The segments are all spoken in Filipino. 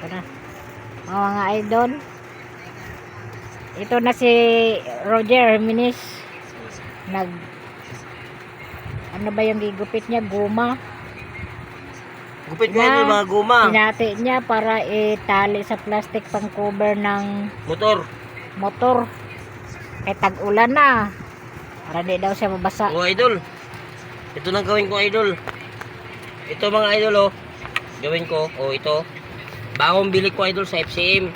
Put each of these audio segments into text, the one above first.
Ito na. Mga idol. Ito na si Roger Jimenez. Ano ba yung gigupit niya? Guma. Gupit ko idol, mga guma. Pinati niya para itali sa plastic pang cover ng motor. Kaya tag-ulan na. Para di daw siya mabasa. O idol. Ito na gawin ko idol. Ito mga idol gawin ko. Ito. Bagong bili ko idol sa FCM.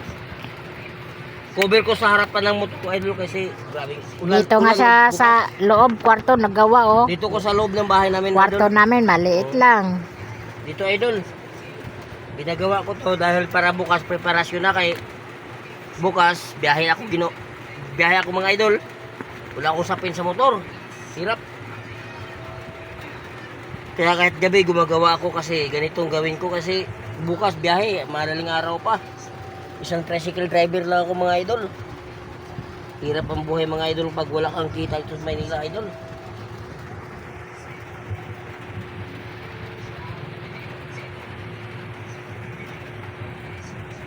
Cover ko sa harapan ng motor ko idol kasi grabe. Dito nga siya sa loob kwarto nagawa Dito ko sa loob ng bahay namin kwarto idol. namin maliit lang. Dito idol. Ginagawa ko to dahil para bukas preparasyon na kay bukas biyahe ako mga idol. Wala akong sapin sa motor. Hirap. Kaya kahit gabi gumagawa ako kasi ganitong gawin ko kasi bukas biyahe, madaling araw pa. Isang tricycle driver lang ako mga idol. Hirap ang buhay mga idol pag wala kang kita ito sa Maynila idol.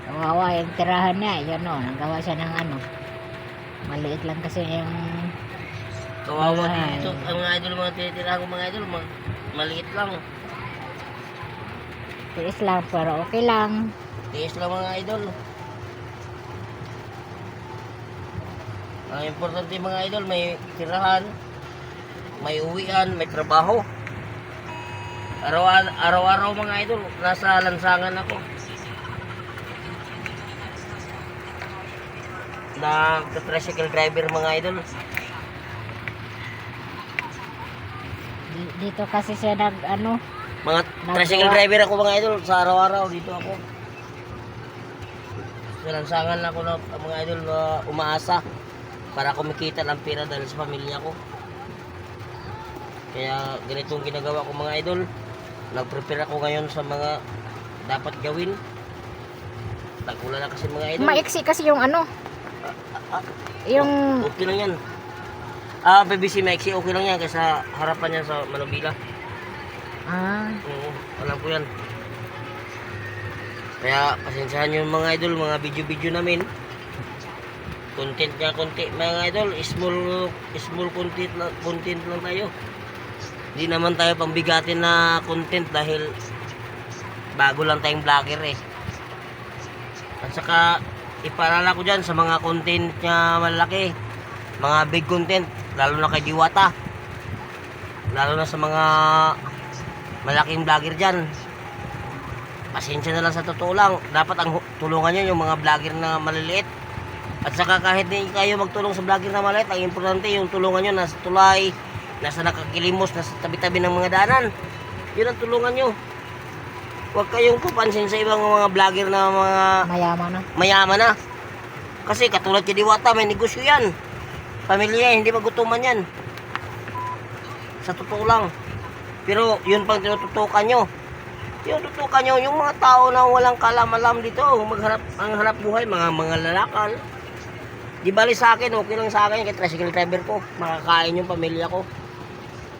Kawawa yung tirahan niya. Yan nagawa siya ng maliit lang kasi yung Kawawa dito ang mga idol, mga tinitirahan ko mga idol, maliit lang. tiis lang pero okay lang. Tiis lang mga idol. Ang importante mga idol, may tirahan, may uwian, may trabaho. Araw-araw mga idol, nasa lansangan ako. Tricycle driver mga idol. Dito kasi siya Mga tricycle driver ako mga idol, sa araw-araw dito ako. Sa lansangan ako na mga idol na umaasa para kumikita ng pera dahil sa pamilya ko. Kaya ganitong ginagawa ko mga idol. Nag-prepare ako ngayon sa mga dapat gawin. Tag-ulan na kasi mga idol. maiksi kasi yung yung Okay lang yan. PVC maiksi, okay lang yan kasi harapan yan sa Manubila. Oo, alam ko yan. Kaya pasensyahan nyo mga idol, mga video-video namin. Content nga konti mga idol, small content lang tayo. Hindi naman tayo pambigatin na content dahil bago lang tayong vlogger At saka ipaalala ko dyan sa mga content niya malaki, mga big content, lalo na kay Diwata, lalo na sa mga malaking vlogger dyan. Pasensya na lang sa totoo lang, dapat ang tulungan nyo yung mga vlogger na maliliit. At saka kahit hindi kayo magtulong sa vlogger na maliit, ang importante yung tulungan nyo nasa tulay, nasa nakakilimos, nasa tabi-tabi ng mga daanan. Yun ang tulungan nyo. Huwag kayong pupansin sa ibang mga vlogger na mga mayaman na. Kasi katulad kay Diwata, may negosyo yan. Pamilya, hindi magutuman yan. Sa totoo lang. Pero yun pang tinututukan nyo. Yung tutukan nyo, yung mga tao na walang kalam-alam dito, ang hanap buhay, mga lalakal. Di bali sa akin, okay lang sa akin, kay tricycle driver ko. Makakain yung pamilya ko.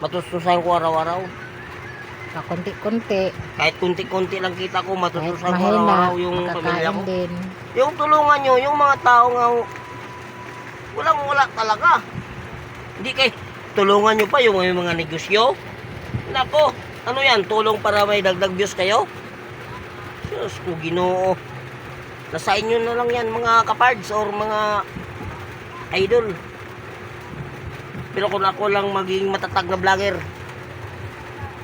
Matustusan ko araw-araw. Konti-konti. Kahit kunti-kunti lang kita ko, matutusan ko araw-araw yung pamilya ko. Din. Yung tulungan nyo, yung mga tao nga walang-wala talaga. Hindi kay tulungan nyo pa yung mga negosyo. Nako, ano yan? Tulong para may dagdag views kayo? Diyos ko, Ginoo. Nasa inyo na lang yan mga kapards or mga idol. Pero kung ako lang maging matatag na vlogger,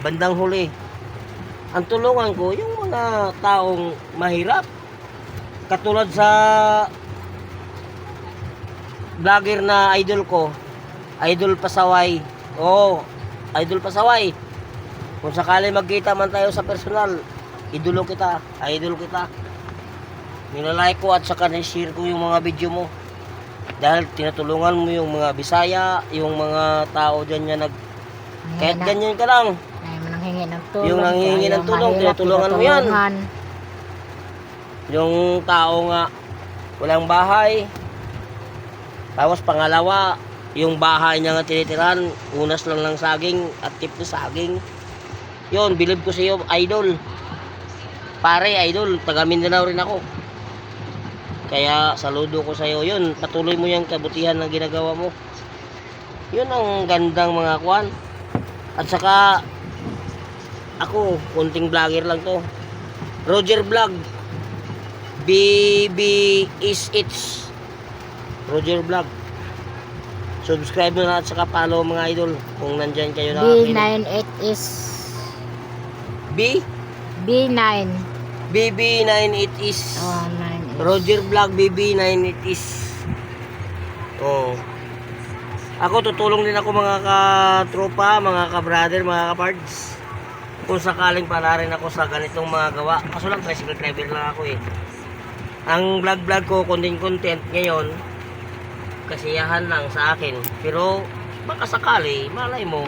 bandang huli, ang tulungan ko yung mga taong mahirap. Katulad sa vlogger na idol ko, Idol Pasaway. Idol Pasaway. Kung sakali magkita man tayo sa personal, idol kita. Nilalike ko at saka na-share ko yung mga video mo. Dahil tinutulungan mo yung mga Bisaya, yung mga tao dyan na kahit ganyan ka lang. Nanghingi ng tulong. Yung nanghingi ng tulong, tinutulungan mo yan. Yung tao nga, walang bahay. Tapos pangalawa, yung bahay niya nga tinitiran, unas lang ng saging at tip na saging. Yun, bilib ko sa iyo, idol. pare, idol, taga Mindanao rin ako. Kaya saludo ko sa iyo. Yun, patuloy mo yung kabutihan ng ginagawa mo. Yun ang gandang mga kwan. At saka ako, kunting vlogger lang to. Roger Vlog. BBSH. Roger Vlog. Subscribe na at saka follow mga idol kung nandyan kayo na. B98 is B? B9. BB98 is. Oh, 9 is. Roger Vlog BB98 is. Oh. Ako tutulong din ako mga katropa, mga ka-brother, mga ka-pards. Kung sakaling pala rin ako sa ganitong mga gawa. Kaso lang tricycle driver lang ako eh. Ang vlog ko, content ngayon, kasiyahan lang sa akin. Pero baka sakali, malay mo,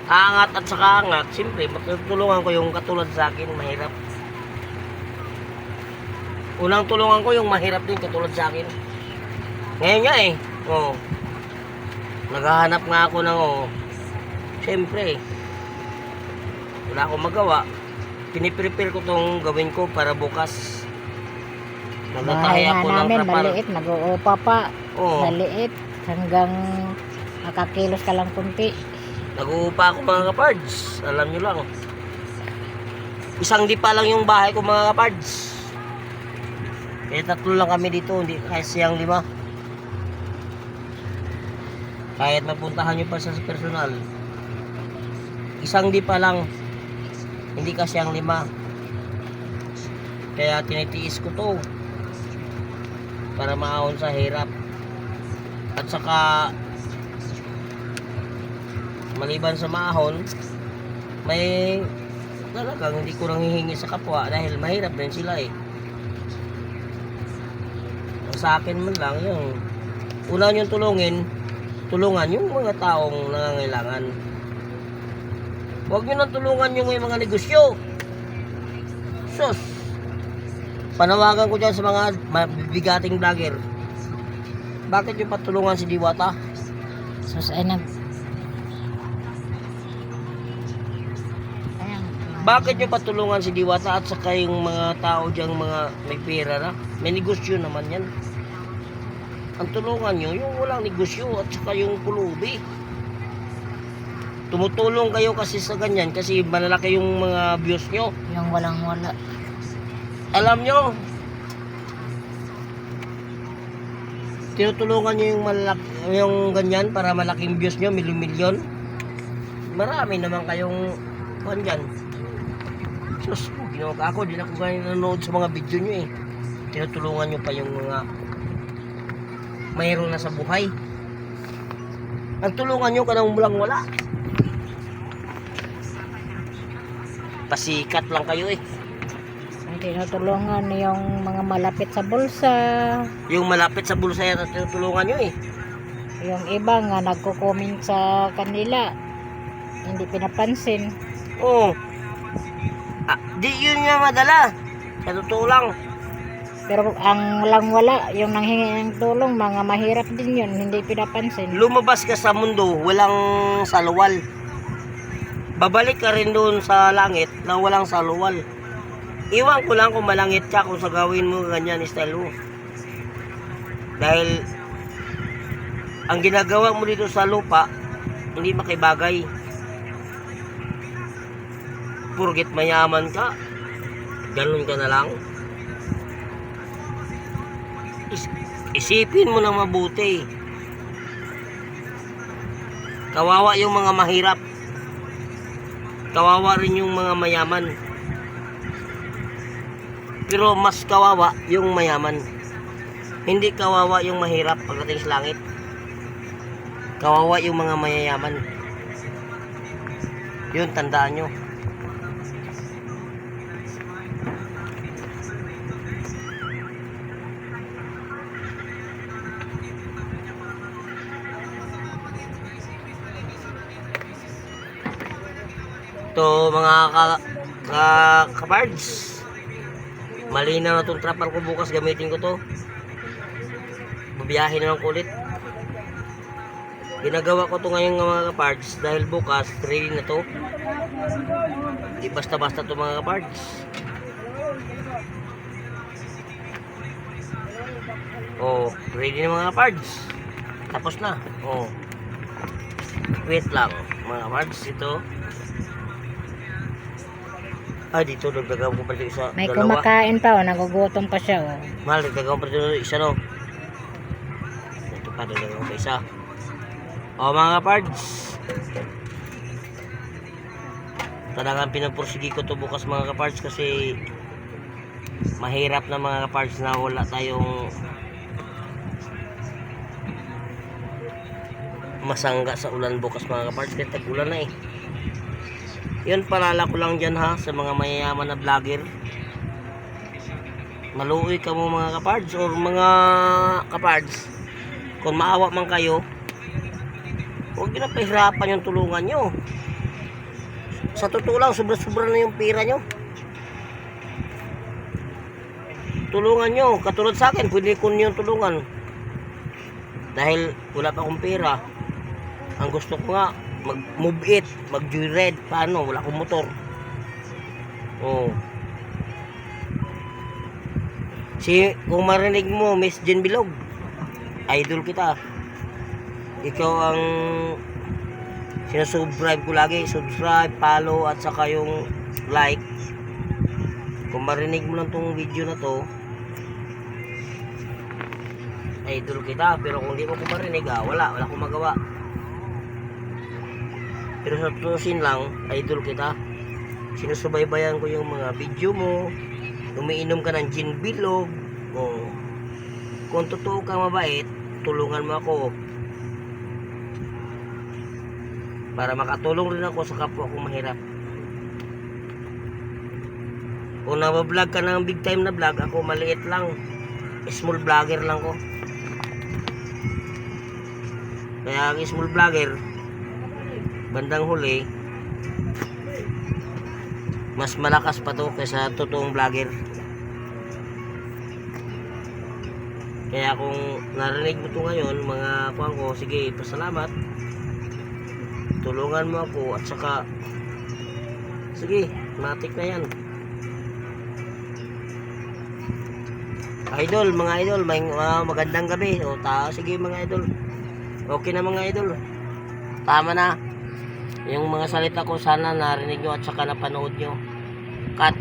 aangat at saka angat, siyempre matutulungan ko yung katulad sa akin, mahirap. Unang tulungan ko yung mahirap din katulad sa akin. Ngayon nga eh, oh, naghahanap nga ako ng siyempre, wala akong magawa. Piniprepare ko tong gawin ko para bukas. Nagtatahi Bahay ako nga ng namin, trapal. maliit, nag-uupa pa. Oo. Maliit, hanggang makakilos ka lang kunti. Nag-uupa ako mga kapards. Alam nyo lang. Isang di pa lang yung bahay ko mga kapards. Kaya 3 lang kami dito. Hindi kasi yung 5. Kahit mapuntahan nyo pa sa personal. Isang di pa lang. Hindi kasi ang 5. Kaya tinitiis ko to. Para maahon sa hirap. At saka maliban sa maahon, may talagang hindi ko nang hihingi sa kapwa dahil mahirap din sila eh. Sa akin man lang yung una yung tulungan yung mga taong nangangailangan. Huwag nyo nang tulungan yung may mga negosyo. Sus, panawagan ko dyan sa mga bigating vlogger. Bakit yung patulungan si Diwata? Sus, ay Bakit yung patulungan si Diwata at saka yung mga tao diyang mga may pera na? May negosyo naman yan. Ang tulungan nyo, yung walang negosyo at saka yung pulubi. Tumutulong kayo kasi sa ganyan kasi malalaki yung mga views nyo. yung walang-wala. Alam nyo, tinutulungan nyo yung malalaki, yung ganyan para malaking views nyo, milyon-milyon. Marami naman kayong dyan. Sus, ginawa ka ako, din ako ganyan nanonood sa mga video nyo eh. Tinutulungan nyo pa yung mga mayroon na sa buhay. Ang tulungan nyo ka nang mulang wala. Pasikat lang kayo eh. Ang tinutulungan yung mga malapit sa bulsa. Yung malapit sa bulsa yan at tinutulungan nyo eh. Yung iba nga nagko-comment sa kanila, hindi pinapansin. Oo. Di yun nga madala. Sa totoo lang. Pero ang walang-wala, yung nanghingi ng tulong, mga mahirap din yun, hindi pinapansin. Lumabas ka sa mundo, walang saluwal. Babalik ka rin doon sa langit na walang saluwal. Iwan ko lang kung malangit ka kung sa gawin mo ganyan style mo. Dahil ang ginagawa mo dito sa lupa, hindi makibagay. Purgit mayaman ka, ganun ka na lang. Isipin mo na mabuti. Kawawa yung mga mahirap. Kawawa rin yung mga mayaman. Pero mas kawawa yung mayaman. Hindi kawawa yung mahirap pagdating sa langit. Kawawa yung mga mayayaman. Yun, tandaan nyo. To mga kapards, malinaw na itong trapal ko bukas, gamitin ko to. Babiyahin na lang ko ulit. Ginagawa ko to ngayon mga kapards dahil bukas ready na to. Di basta basta to mga kapards. Oh, ready na mga parts. Tapos na. Oh. Wait lang, mga parts. Ito. Dito, dagdagan ko pa dito isa. May Dalawa. kumakain pa, nagugutom pa siya, oh. Mahal, dagdagan ko pa dito isa, no? Ito pa, dagdagan ko pa isa. Oh, mga parts. Talagang pinapursigi ko to bukas, mga kaparts, kasi mahirap na, mga kaparts, na wala tayong masangga sa ulan bukas, mga kaparts, kasi tag-ulan na eh. Yun, palala ko lang dyan ha, sa mga mayayaman na vlogger. Maluoy ka mo, mga kapards, or mga kapards, kung maawa man kayo, huwag nyo na pahirapan yung tulungan nyo. Sa totoo lang, sobra-sobra na yung pera nyo. Tulungan nyo, katulad sa akin, pwede ko nyo tulungan. Dahil wala pa akong pera. Ang gusto ko nga, mag-move it, mag-joyride. Paano? Wala akong motor. Oh. Kung marinig mo, Miss Jen Bilog, idol kita. Ikaw ang sinasubscribe ko lagi. Subscribe, follow, at saka yung like. Kung marinig mo lang tong video na to, idol kita. Pero kung di mo ko marinig, wala akong magawa. Pero sa tutusin lang, idol kita. Sinusubaybayan ko yung mga video mo. Umiinom ka ng Jen Bilog. Oh. Kung totoo kang mabait, tulungan mo ako. Para makatulong rin ako sa kapwa kong mahirap. Kung nabablog ka ng big time na vlog, ako maliit lang. Small vlogger lang ko. Kaya ang small vlogger, bandang huli, mas malakas pa to kaysa totoong vlogger. Kaya kung narinig mo to ngayon, mga kuwang ko, sige, pasalamat. Tulungan mo ako, at saka sige, matik na yan. Idol, mga idol, may magandang gabi. O, sige mga idol. Okay na, mga idol. Tama na. Yung mga salita ko, sana narinig nyo at saka napanood nyo. Cut.